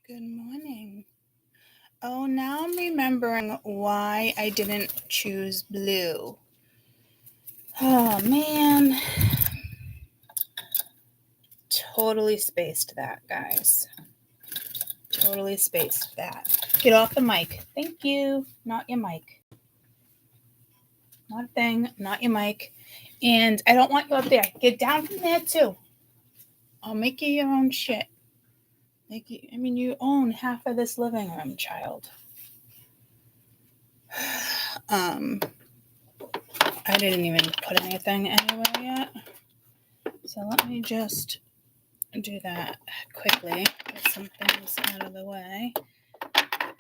Good morning. Oh, now I'm remembering why I didn't choose blue. Oh, man. Totally spaced that, guys. Totally spaced that. Get off the mic. Thank you. Not your mic. Not a thing. Not your mic. And I don't want you up there. Get down from there, too. I'll make you your own shit. You own half of this living room, child. I didn't even put anything anywhere yet. So let me just do that quickly. Get some things out of the way. I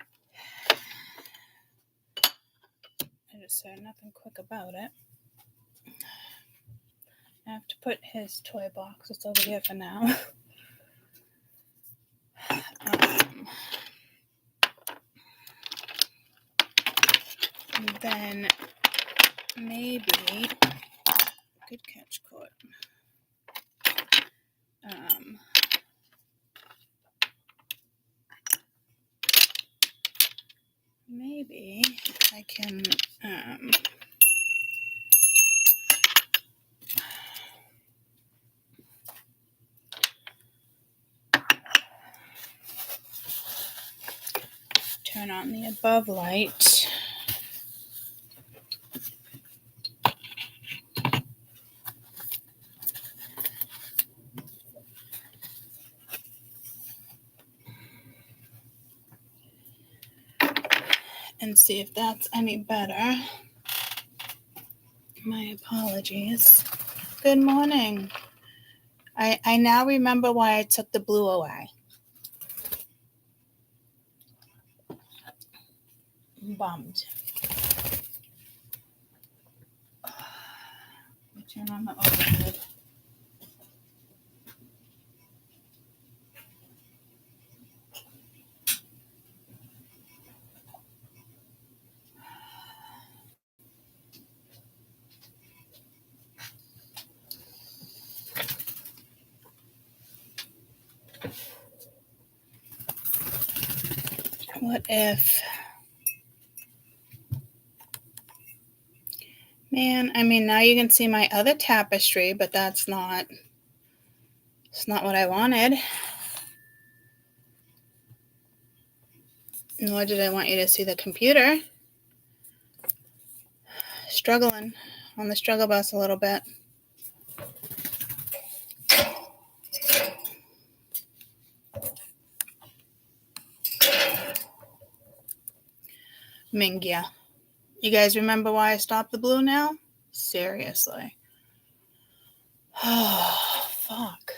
just said nothing quick about it. I have to put his toy box. It's over here for now. And then maybe, good catch, Court. Maybe I can turn on the above light. And see if that's any better. My apologies. Good morning. I now remember why I took the blue away. I'm bummed. Turn on the overhead. What if, man, now you can see my other tapestry, but it's not what I wanted. Nor did I want you to see the computer. Struggling on the struggle bus a little bit. Mingya. You guys remember why I stopped the blue now? Seriously. Oh, fuck.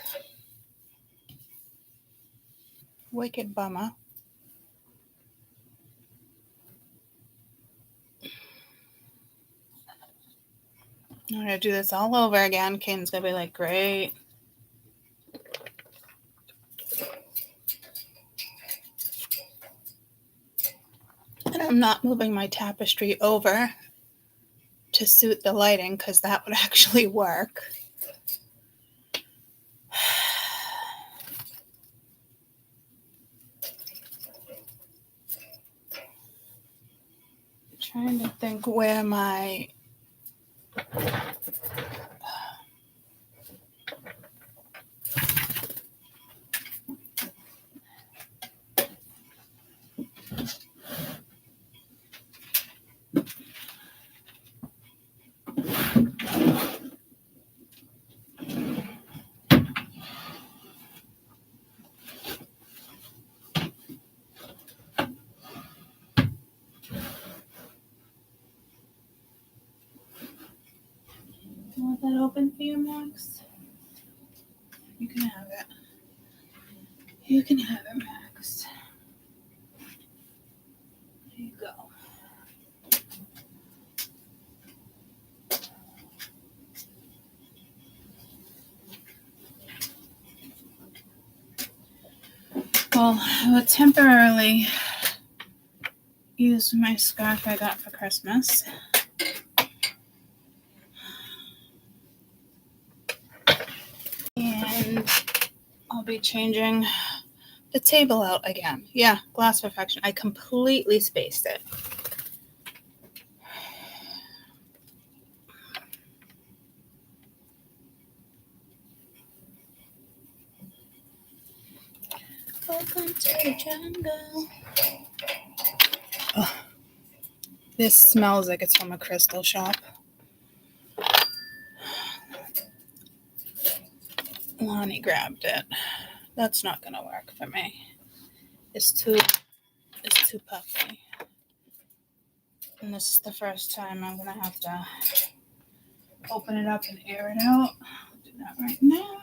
Wicked bummer. I'm going to do this all over again. Kane's going to be like, great. And I'm not moving my tapestry over to suit the lighting because that would actually work. I'm trying to think where my You want that open for you, Max? You can have it. You can have it, Max. There you go. Well, I will temporarily use my scarf I got for Christmas. And I'll be changing the table out again. Yeah, glass perfection. I completely spaced it. Welcome to the jungle. Oh, this smells like it's from a crystal shop. Lonnie grabbed it. That's not gonna work for me. It's too puffy. And this is the first time I'm gonna have to open it up and air it out. I'll do that right now.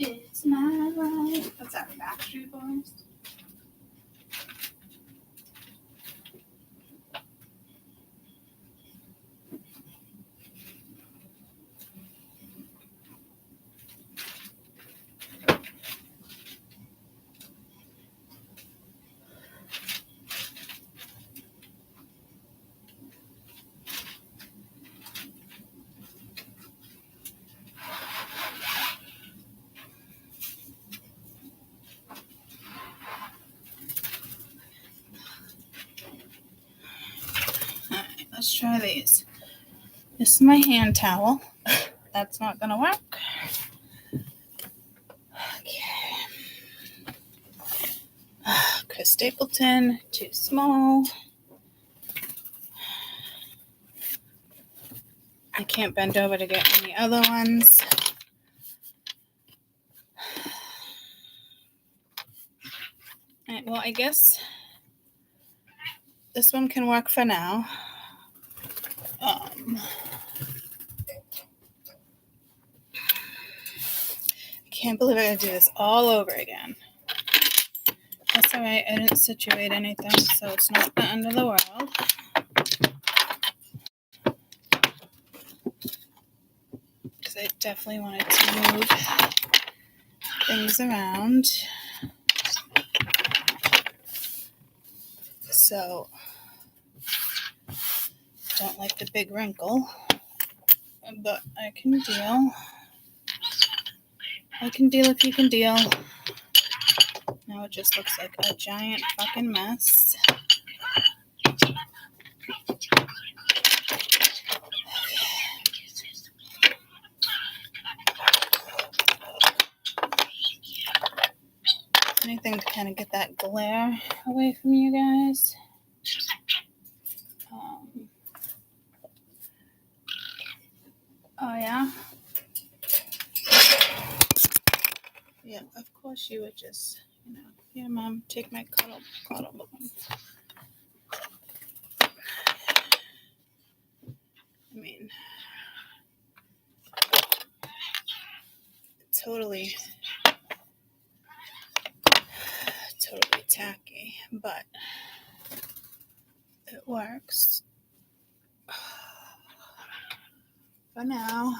It's my life. What's that, Backstreet Boys? Alright, let's try these. This is my hand towel. That's not gonna work. Okay. Chris Stapleton, too small. I can't bend over to get any other ones. Alright, well, I guess this one can work for now. I can't believe I gotta do this all over again. That's alright, I didn't situate anything, so it's not the end of the world. Because I definitely wanted to move things around. So, don't like the big wrinkle, but I can deal. I can deal if you can deal. Now it just looks like a giant fucking mess. Anything to kind of get that glare away from you guys. Oh yeah? Yeah, of course you would just, here, Mom, take my cuddle balloon. I mean, totally tacky, but it works for now.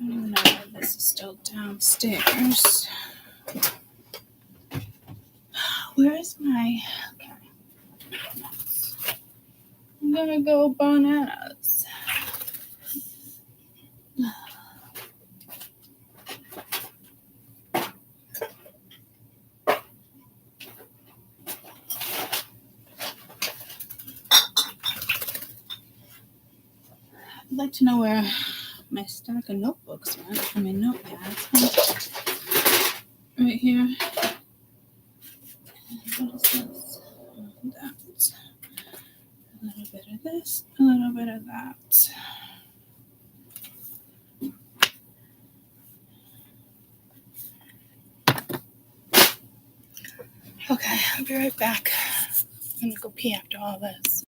Oh no, this is still downstairs. Where is my... Okay. I'm gonna go bananas. I'd like to know where my stack of notebooks went. I mean, notepads. Right here. And what is this? That's a little bit of this, a little bit of that. Okay, I'll be right back. I'm gonna go pee after all this.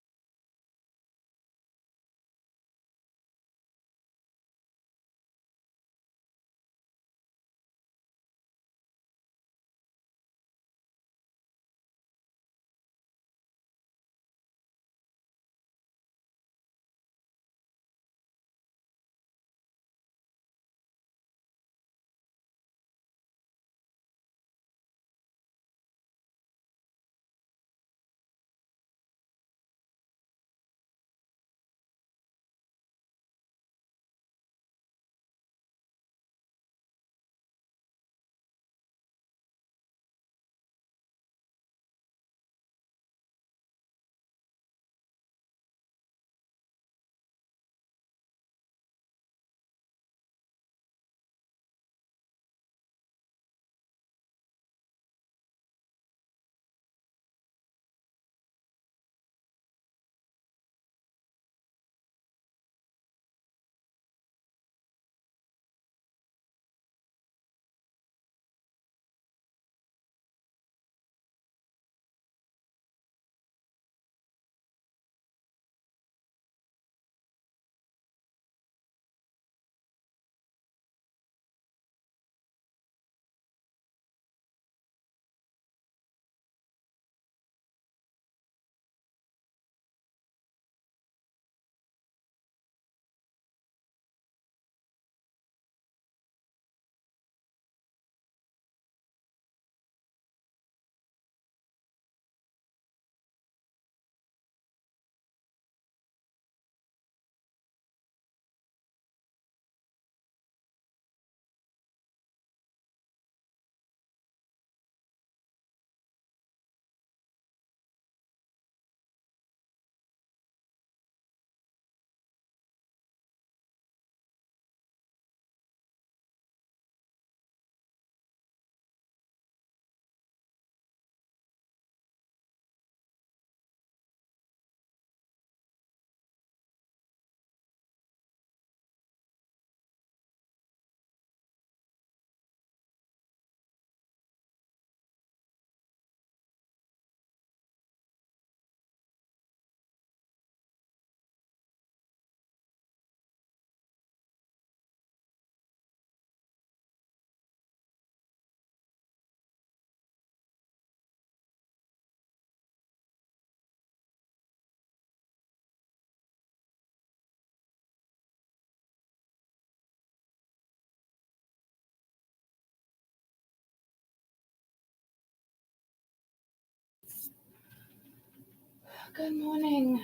Good morning.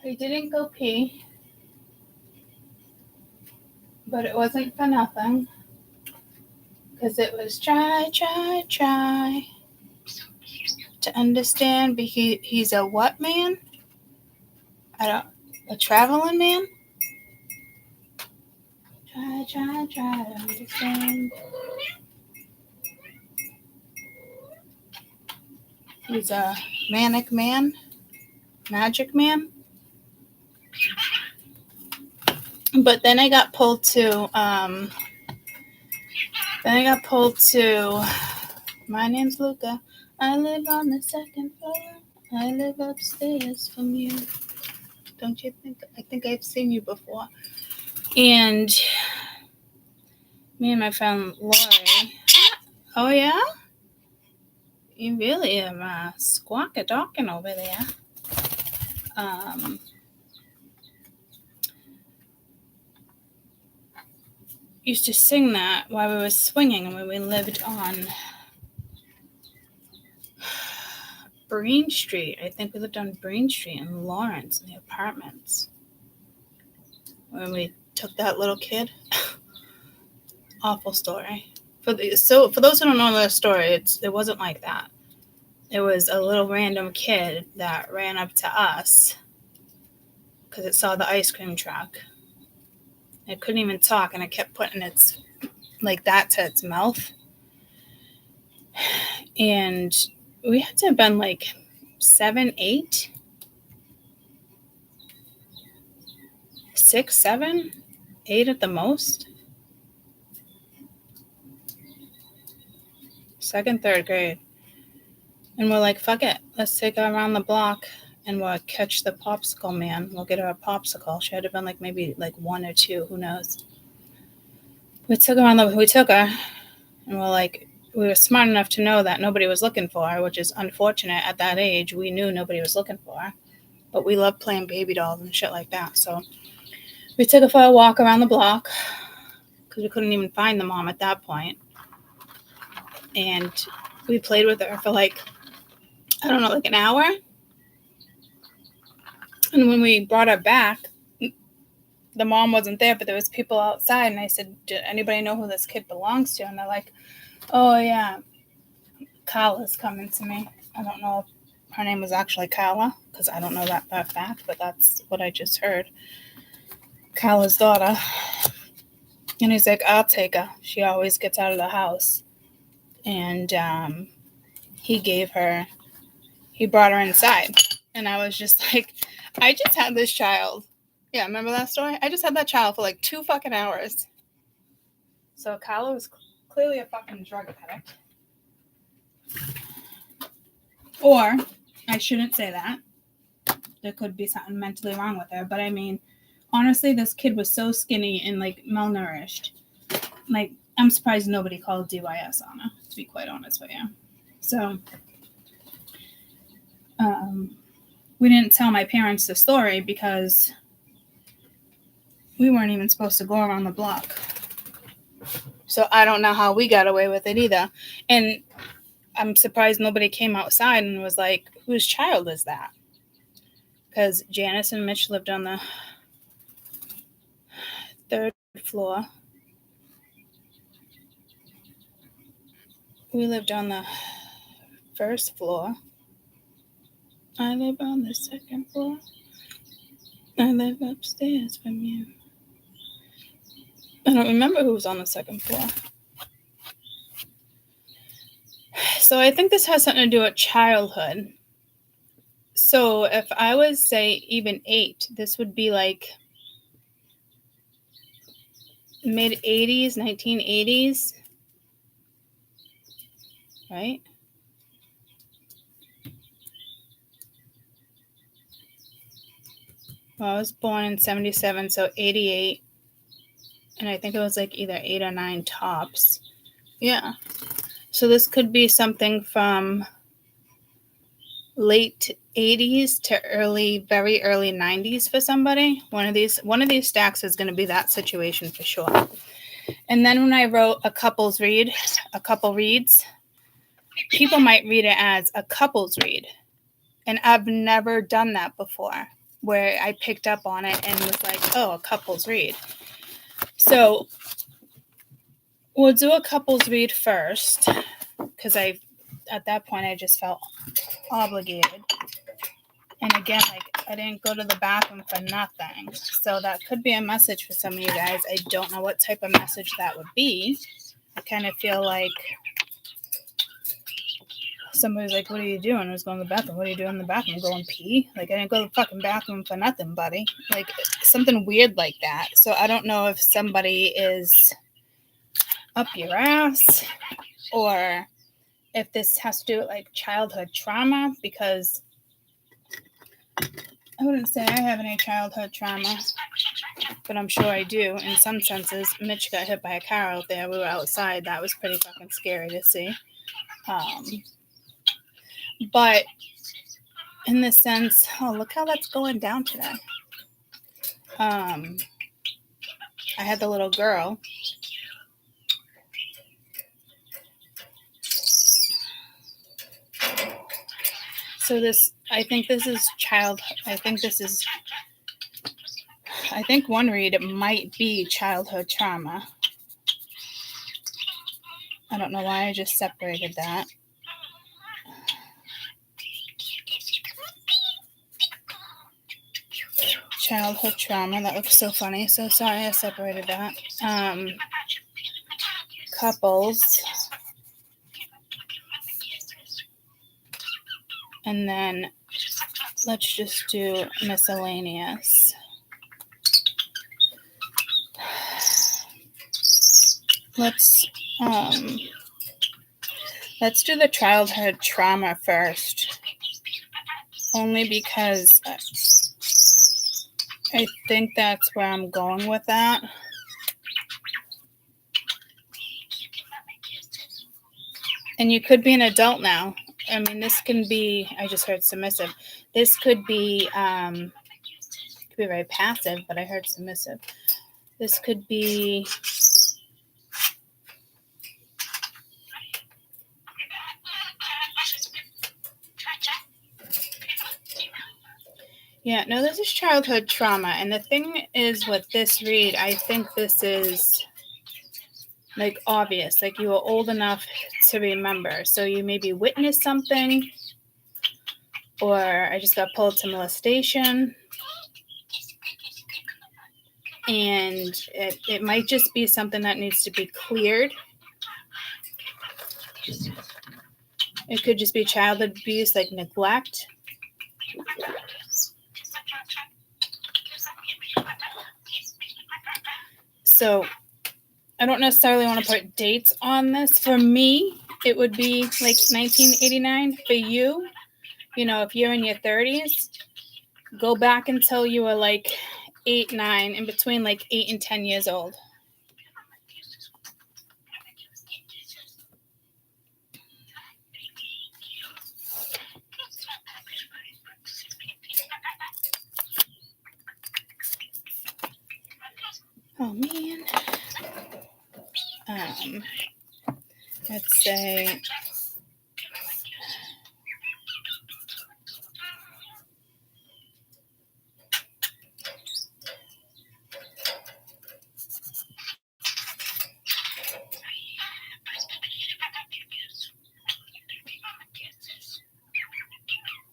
I didn't go pee, but it wasn't for nothing. Because it was try to understand. He's a what man? A traveling man? Try to understand. He's a manic man? Magic man? But then I got pulled to, my name's Luca. I live on the second floor. I live upstairs from you. Don't you think? I think I've seen you before. And me and my friend Lori. Oh, yeah? You really am squawk-a-talking over there. Used to sing that while we were swinging when we lived on Breen Street. I think we lived on Breen Street in Lawrence in the apartments. When we took that little kid. Awful story. For those who don't know the story, it wasn't like that. It was a little random kid that ran up to us because it saw the ice cream truck. It couldn't even talk, and it kept putting its like that to its mouth. And we had to have been like 7, 8, 6, 7, 8 at the most. 2nd, 3rd grade. And we're like, fuck it. Let's take her around the block and we'll catch the popsicle man. We'll get her a popsicle. She had to have been like maybe like 1 or 2. Who knows? We took her and we're like, we were smart enough to know that nobody was looking for her, which is unfortunate at that age. We knew nobody was looking for her. But we loved playing baby dolls and shit like that. So we took her for a walk around the block because we couldn't even find the mom at that point. And we played with her for like, I don't know, like an hour. And when we brought her back, the mom wasn't there, but there was people outside. And I said, did anybody know who this kid belongs to? And they're like, oh, yeah, Kyla's coming to me. I don't know if her name was actually Kyla, because I don't know that for a fact, but that's what I just heard. Kyla's daughter. And he's like, I'll take her. She always gets out of the house. And he brought her inside. And I was just like, I just had this child. Yeah, remember that story? I just had that child for like 2 fucking hours. So Kyla was clearly a fucking drug addict. Or, I shouldn't say that. There could be something mentally wrong with her. But I mean, honestly, this kid was so skinny and like malnourished. Like, I'm surprised nobody called DYS on her, to be quite honest with you. So, we didn't tell my parents the story because we weren't even supposed to go around the block. So I don't know how we got away with it either. And I'm surprised nobody came outside and was like, whose child is that? Because Janice and Mitch lived on the 3rd floor. We lived on the 1st floor. I live on the 2nd floor. I live upstairs from you. I don't remember who was on the 2nd floor. So I think this has something to do with childhood. So if I was, say, even 8, this would be like mid-80s, 1980s, right? Well, I was born in 77, so 88. And I think it was like either 8 or 9 tops. Yeah. So this could be something from late 80s to very early 90s for somebody. One of these stacks is going to be that situation for sure. And then when I wrote a couple reads, people might read it as a couples read. And I've never done that before, where I picked up on it and was like, oh, a couples read. So we'll do a couples read first, because at that point I just felt obligated. And again, like, I didn't go to the bathroom for nothing. So that could be a message for some of you guys. I don't know what type of message that would be. I kind of feel like somebody's like, what are you doing? I was going to the bathroom. What are you doing in the bathroom? Going pee? Like, I didn't go to the fucking bathroom for nothing, buddy. Like, something weird like that. So I don't know if somebody is up your ass or if this has to do with like childhood trauma, because I wouldn't say I have any childhood trauma, but I'm sure I do in some senses. Mitch got hit by a car out there. We were outside. That was pretty fucking scary to see. But in the sense, oh, look how that's going down today. I had the little girl. So I think one read, it might be childhood trauma. I don't know why I just separated that. childhood trauma. That looks so funny. So sorry I separated that. Couples. And then let's just do miscellaneous. Let's do the childhood trauma first. Only because I think that's where I'm going with that. And you could be an adult now. I mean, this can be, I just heard submissive. This could be very passive, but I heard submissive. This could be yeah, no, this is childhood trauma. And the thing is with this read, I think this is like obvious, like you were old enough to remember. So you maybe witnessed something, or I just got pulled to molestation. And it might just be something that needs to be cleared. It could just be childhood abuse, like neglect. So I don't necessarily want to put dates on this. For me, it would be like 1989. For you, you know, if you're in your 30s, go back until you were like 8, 9, in between like 8 and 10 years old. Oh man. Let's say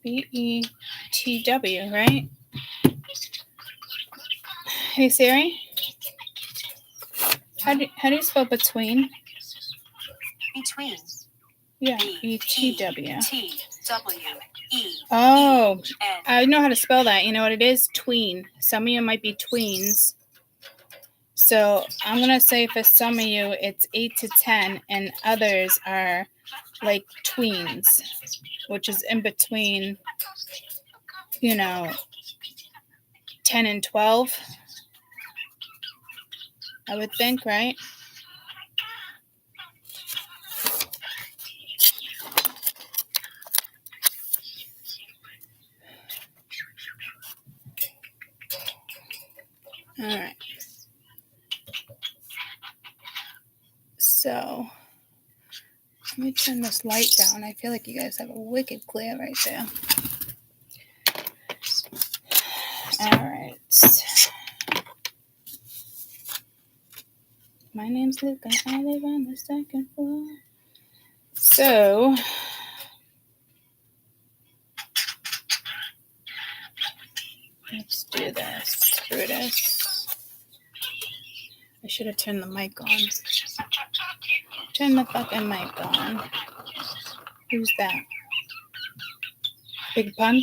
BETW, right? Hey Siri, how do you spell between? Between. Yeah, BTW. TWE. Oh, I know how to spell that. You know what it is? Tween. Some of you might be tweens. So I'm going to say for some of you, it's 8 to 10, and others are like tweens, which is in between, you know, 10 and 12, I would think, right? All right. So let me turn this light down. I feel like you guys have a wicked glare right there. All right. My name's Luca. I live on the second floor. So let's do this. Screw this. I should have turned the mic on. Turn the fucking mic on. Who's that? Big Pun?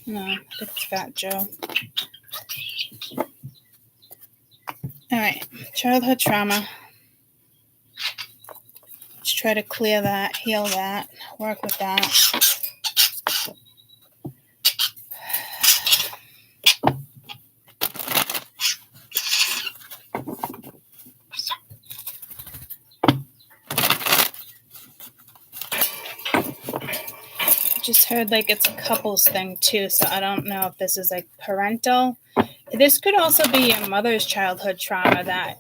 No, it's Fat Joe. All right, childhood trauma. Let's try to clear that, heal that, work with that. Just heard like it's a couples thing too, so I don't know if this is like parental. This could also be your mother's childhood trauma that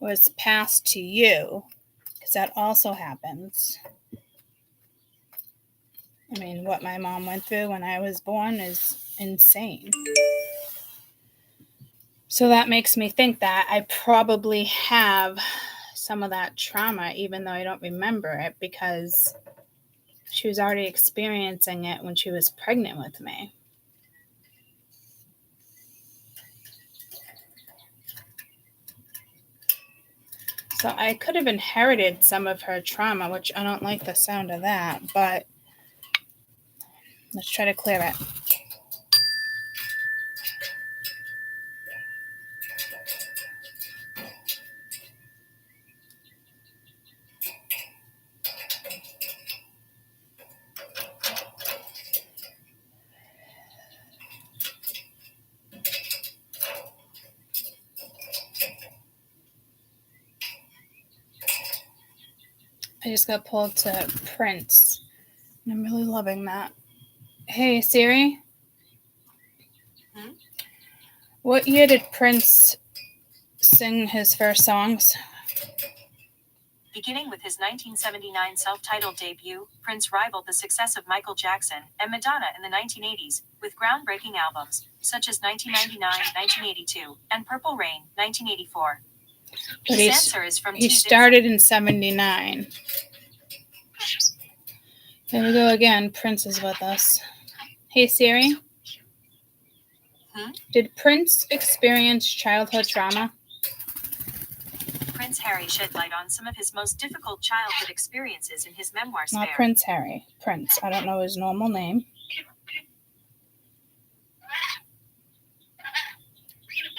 was passed to you, because that also happens. I mean, what my mom went through when I was born is insane. So that makes me think that I probably have some of that trauma, even though I don't remember it, because she was already experiencing it when she was pregnant with me. So I could have inherited some of her trauma, which I don't like the sound of that, but let's try to clear it. I just got pulled to Prince, and I'm really loving that. Hey, Siri? What year did Prince sing his first songs? Beginning with his 1979 self-titled debut, Prince rivaled the success of Michael Jackson and Madonna in the 1980s, with groundbreaking albums, such as 1999, 1982, and Purple Rain, 1984. But His answer is from he started in 79. Here we go again. Prince is with us. Hey, Siri? Did Prince experience childhood trauma? Prince Harry shed light on some of his most difficult childhood experiences in his memoir Spare. Not Prince Harry. Prince. I don't know his normal name.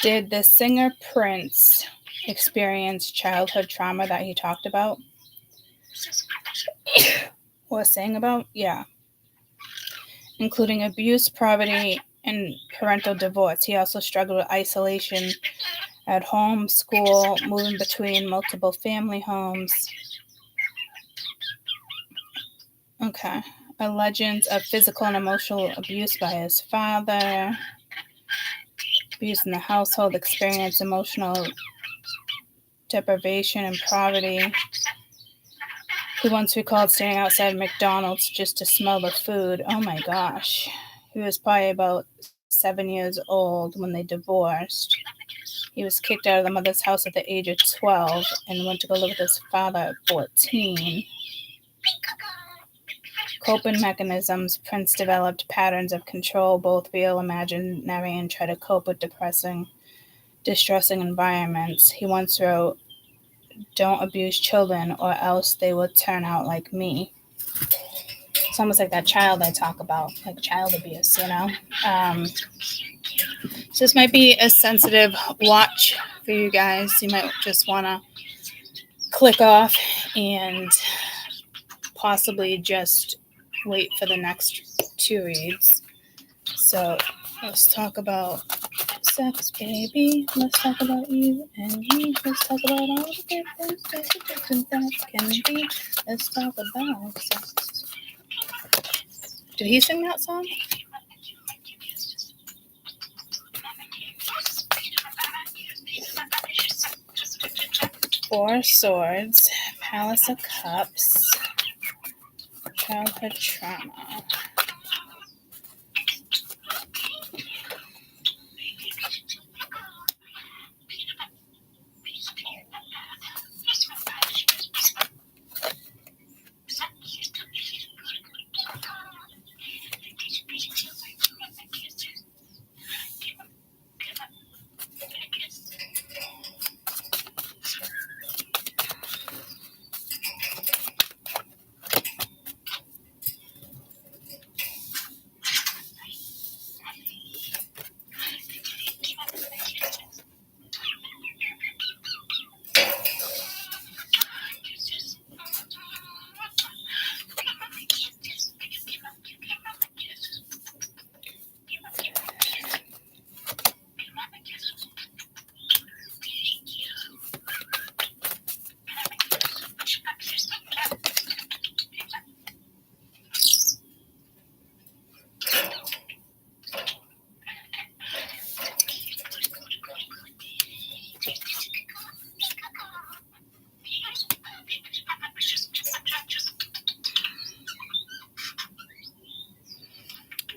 Did the singer Prince experience childhood trauma that he talked about? Or sang about? Yeah. Including abuse, poverty, and parental divorce. He also struggled with isolation at home, school, moving between multiple family homes. Okay. Legends of physical and emotional abuse by his father. Abuse in the household, experience emotional deprivation and poverty. He once recalled standing outside McDonald's just to smell the food. Oh my gosh. He was probably about 7 years old when they divorced. He was kicked out of the mother's house at the age of 12 and went to go live with his father at 14. Coping mechanisms. Prince developed patterns of control, both real, imaginary, and try to cope with distressing environments. He once wrote, "Don't abuse children or else they will turn out like me." It's almost like that child I talk about, like child abuse, you know? So this might be a sensitive watch for you guys. You might just want to click off and possibly just wait for the next 2 reads. So let's talk about sex, baby. Let's talk about you and me. Let's talk about all the different that can be. Let's talk about sex. Did he sing that song? Four Swords, Palace of Cups, childhood trauma.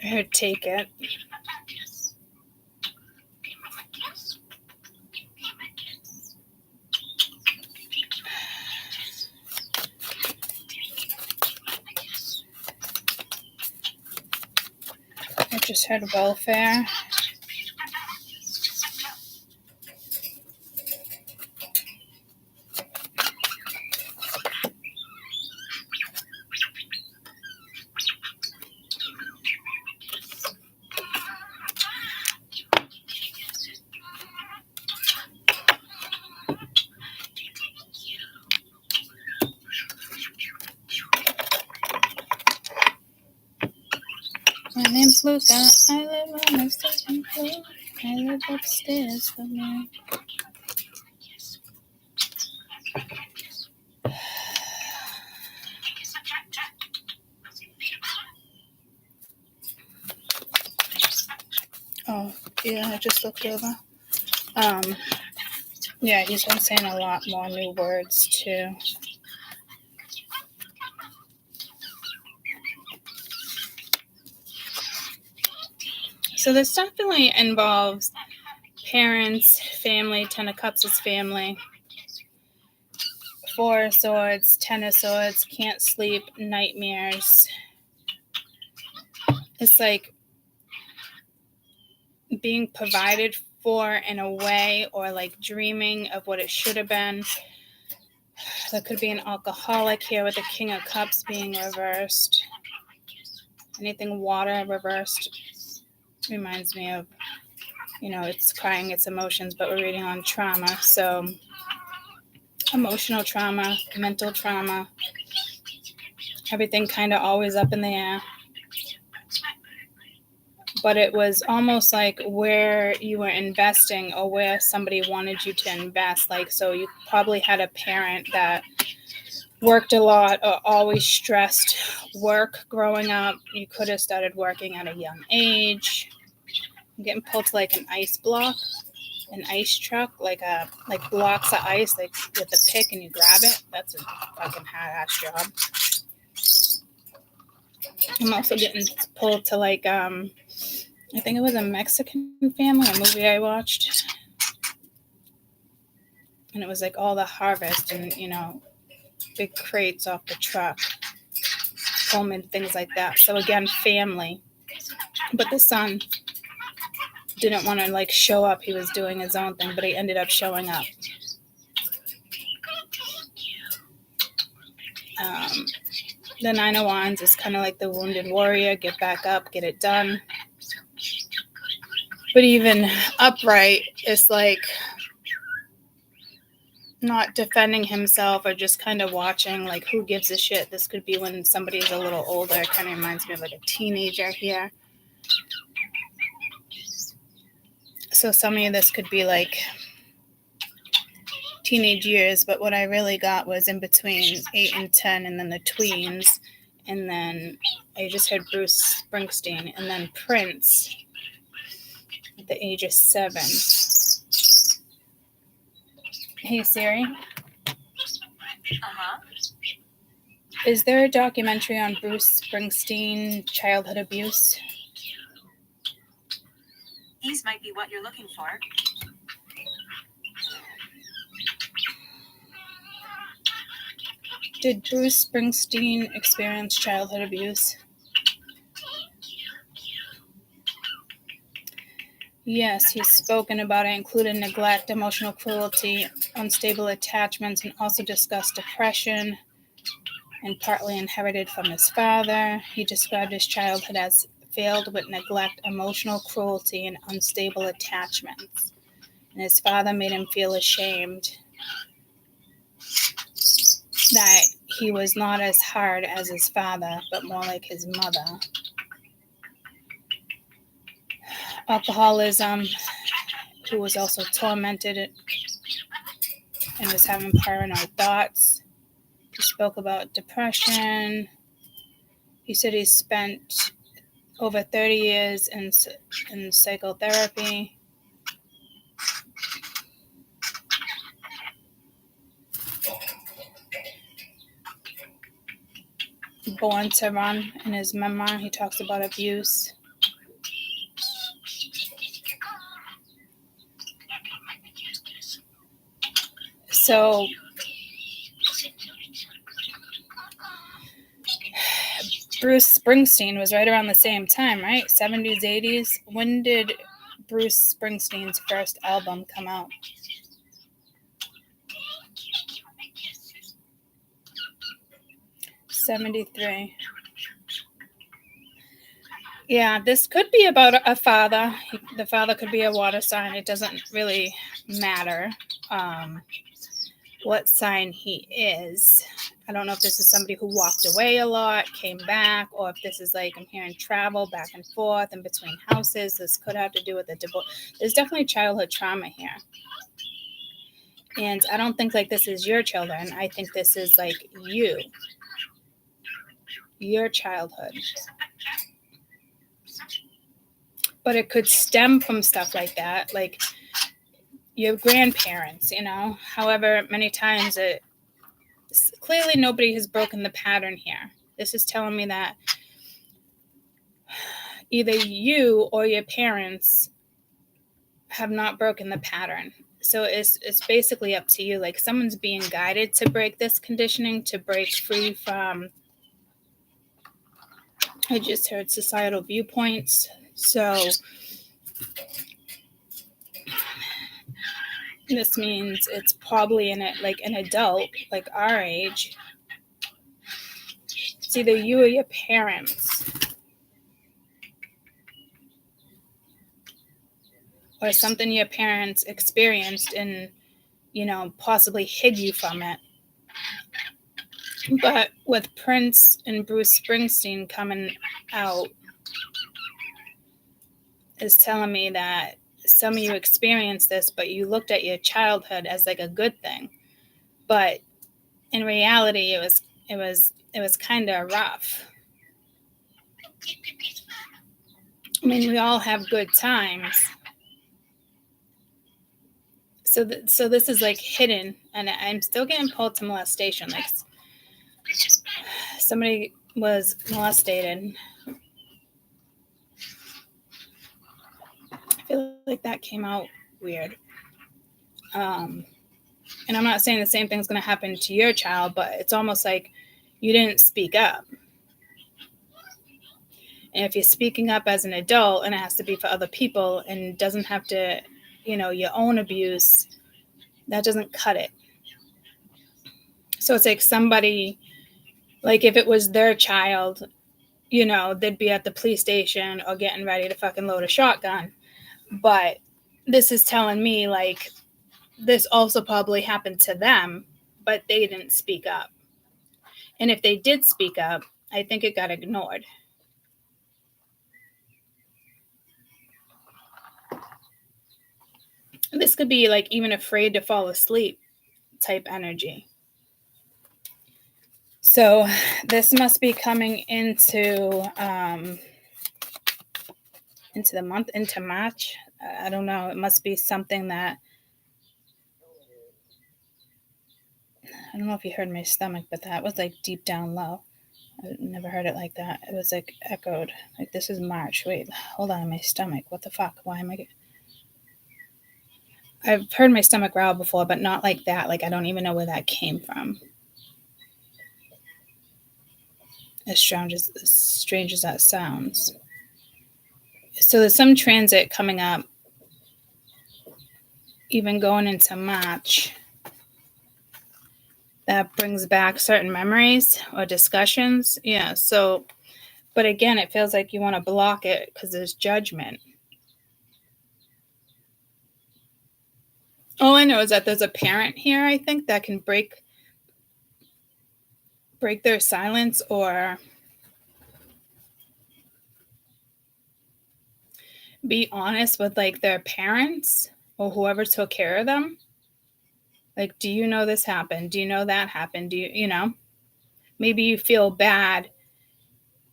I heard Take It. Just heard welfare. My name's Luca. I live on the second floor. I live upstairs for me. Oh, yeah, I just looked over. Yeah, he's been saying a lot more new words too. So this definitely involves parents, family. 10 of Cups is family. 4 of Swords, 10 of Swords, can't sleep, nightmares. It's like being provided for in a way, or like dreaming of what it should have been. There could be an alcoholic here with the King of Cups being reversed. Anything water reversed reminds me of, it's crying its emotions, but we're reading on trauma. So emotional trauma, mental trauma, everything kind of always up in the air. But it was almost like where you were investing, or where somebody wanted you to invest. Like, so you probably had a parent that worked a lot or always stressed work growing up. You could have started working at a young age. I'm getting pulled to like an ice block, an ice truck, like blocks of ice, like with a pick and you grab it. That's a fucking hard-ass job. I'm also getting pulled to like, I think it was a Mexican family, a movie I watched. And it was like all the harvest and, big crates off the truck, Pullman, things like that. So again, family. But the son didn't want to like show up. He was doing his own thing, but he ended up showing up. The 9 of Wands is kind of like the wounded warrior. Get back up, get it done. But even upright is like not defending himself, or just kind of watching, like, who gives a shit. This could be when somebody's a little older. It kind of reminds me of like a teenager here. So some of this could be like teenage years, but what I really got was in between 8 and 10, and then the tweens, and then I just heard Bruce Springsteen, and then Prince at the age of 7. Hey Siri. Is there a documentary on Bruce Springsteen childhood abuse? These might be what you're looking for. Did Bruce Springsteen experience childhood abuse? Yes, he's spoken about it, including neglect, emotional cruelty, unstable attachments, and also discussed depression, and partly inherited from his father. He described his childhood as filled with neglect, emotional cruelty, and unstable attachments. And his father made him feel ashamed that he was not as hard as his father, but more like his mother. Alcoholism, who was also tormented and was having paranoid thoughts. He spoke about depression. He said he spent over 30 years in psychotherapy. Born to Run, in his memoir, he talks about abuse. So Bruce Springsteen was right around the same time, right? 70s, 80s. When did Bruce Springsteen's first album come out? 73. Yeah, this could be about a father. The father could be a water sign. It doesn't really matter what sign he is. I don't know if this is somebody who walked away a lot, came back, or if this is like I'm hearing travel back and forth in between houses. This could have to do with the divorce. There's definitely childhood trauma here. And I don't think like this is your children. I think this is like your childhood. But it could stem from stuff like that, like your grandparents, However, many times clearly nobody has broken the pattern here. This is telling me that either you or your parents have not broken the pattern. So it's basically up to you. Like someone's being guided to break this conditioning, to break free from, I just heard societal viewpoints. So this means it's probably an adult, like our age. It's either you or your parents. Or something your parents experienced and, possibly hid you from it. But with Prince and Bruce Springsteen coming out, is telling me that some of you experienced this, but you looked at your childhood as like a good thing. But in reality, it was kind of rough. I mean, we all have good times. So this is like hidden, and I'm still getting pulled to molestation. Like somebody was molested. I feel like that came out weird. And I'm not saying the same thing's going to happen to your child, but it's almost like you didn't speak up. And if you're speaking up as an adult, and it has to be for other people, and doesn't have to, your own abuse, that doesn't cut it. So it's like somebody, like if it was their child, they'd be at the police station or getting ready to fucking load a shotgun. But this is telling me like this also probably happened to them, but they didn't speak up. And if they did speak up, I think it got ignored. This could be like even afraid to fall asleep type energy. So this must be coming into the month, into March. I don't know. It must be something that, I don't know if you heard my stomach, but that was like deep down low. I never heard it like that. It was like echoed. Like this is March. Wait, hold on, my stomach. What the fuck? Why am I I've heard my stomach growl before, but not like that. Like I don't even know where that came from. As strange as that sounds. So there's some transit coming up, even going into March, that brings back certain memories or discussions. Yeah. So, but again, it feels like you want to block it because there's judgment. All I know is that there's a parent here, I think, that can break their silence or be honest with like their parents or whoever took care of them. Like, do you know this happened? Do you know that happened? Do you, maybe you feel bad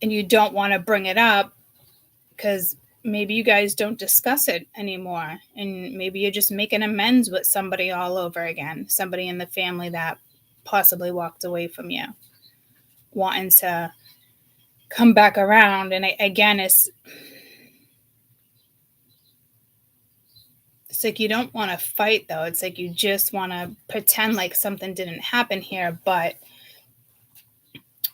and you don't want to bring it up because maybe you guys don't discuss it anymore. And maybe you're just making amends with somebody all over again. Somebody in the family that possibly walked away from you, wanting to come back around. And again, it's like you don't want to fight, though. It's like you just want to pretend like something didn't happen here. But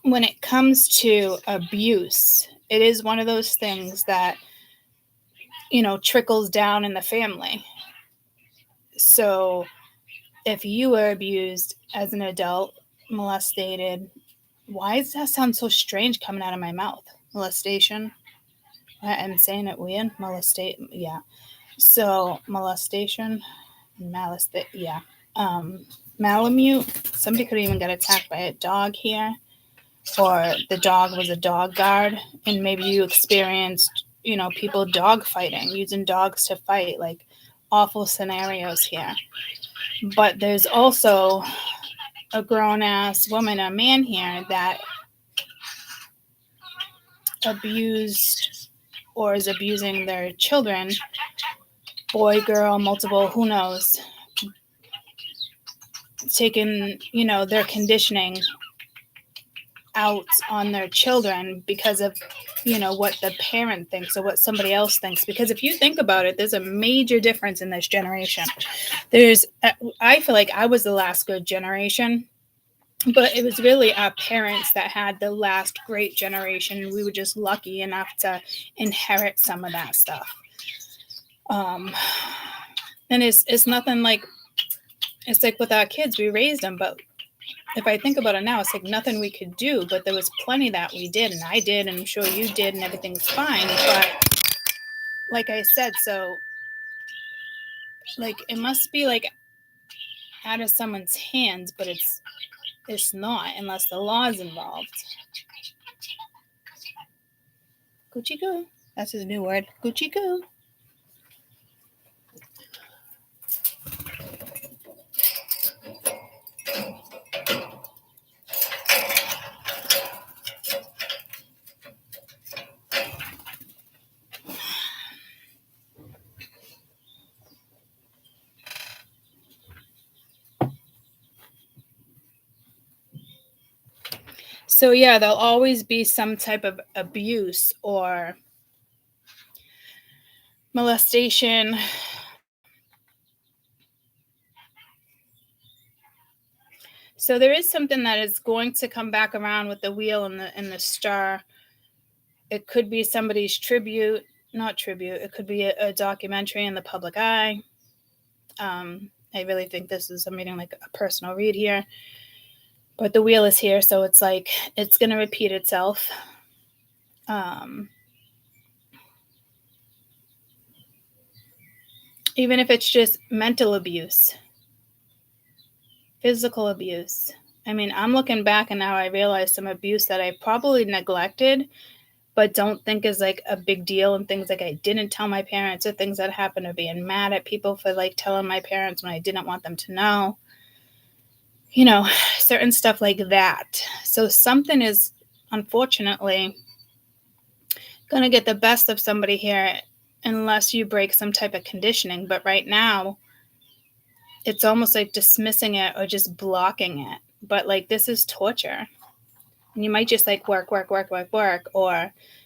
when it comes to abuse, it is one of those things that, trickles down in the family. So if you were abused as an adult, molested, why does that sound so strange coming out of my mouth? Molestation. I'm saying it weird. Yeah. So molestation, yeah. Malamute. Somebody could even get attacked by a dog here, or the dog was a dog guard, and maybe you experienced, people dog fighting, using dogs to fight, like awful scenarios here. But there's also a grown-ass woman, a man here that abused or is abusing their children, boy, girl, multiple, who knows, taking, their conditioning out on their children because of, what the parent thinks or what somebody else thinks. Because if you think about it, there's a major difference in this generation. I feel like I was the last good generation, but it was really our parents that had the last great generation. We were just lucky enough to inherit some of that stuff. And it's nothing like, it's like with our kids, we raised them, but if I think about it now, it's like nothing we could do, but there was plenty that we did, and I did, and I'm sure you did, and everything's fine. But like I said, so like it must be like out of someone's hands, but it's not unless the law is involved. Gucci goo. That's his new word. Gucci goo. So yeah, there'll always be some type of abuse or molestation. So there is something that is going to come back around with the wheel and the star. It could be somebody's tribute, not tribute. It could be a documentary in the public eye. I really think this is, I'm reading like a personal read here. But the wheel is here, so it's like it's going to repeat itself. Even if it's just mental abuse, physical abuse. I mean, I'm looking back and now I realize some abuse that I probably neglected, but don't think is like a big deal, and things like I didn't tell my parents, or things that happened, or being mad at people for like telling my parents when I didn't want them to know. Certain stuff like that. So something is unfortunately going to get the best of somebody here unless you break some type of conditioning. But right now, it's almost like dismissing it or just blocking it. But like, this is torture. And you might just like work, or